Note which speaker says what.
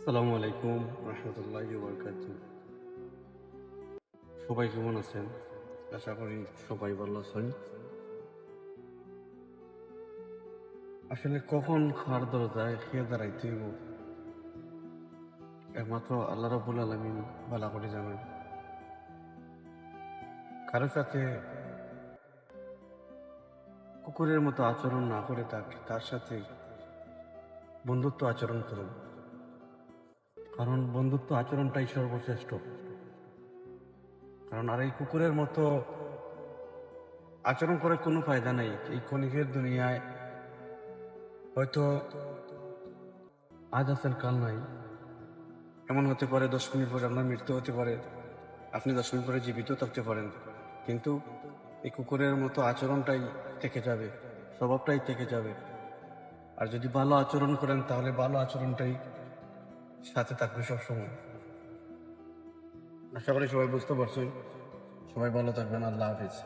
Speaker 1: আসসালামু আলাইকুম রহমতুল্লাহি ওয়াবারাকাতুহু। সবাই কেমন আছেন? আশা করি সবাই ভালো আছেন। আসলে কখন কার দরজায় খেয়ে দাঁড়াইতে হইব একমাত্র আল্লাহ রাব্বুল আলামিন ভালো করে জানেন। কারো সাথে কুকুরের মতো আচরণ না করে তার সাথে বন্ধুত্ব আচরণ করুন, কারণ বন্ধুত্ব আচরণটাই সর্বশ্রেষ্ঠ। কারণ আর এই কুকুরের মতো আচরণ করে কোনো ফায়দা নাই। এই ক্ষণিকের দুনিয়ায় হয়তো আজ আছেন কাল নাই। এমন হতে পারে 10 মিনিট পরে আপনার মৃত্যু হতে পারে, আপনি 10 মিনিট পরে জীবিত থাকতে পারেন, কিন্তু এই কুকুরের মতো আচরণটাই থেকে যাবে, স্বভাবটাই থেকে যাবে। আর যদি ভালো আচরণ করেন তাহলে ভালো আচরণটাই সাথে থাকবে সবসময়। আশা করি সবাই বুঝতে পারছেন। সবাই ভালো থাকবেন। আল্লাহ হাফিজ।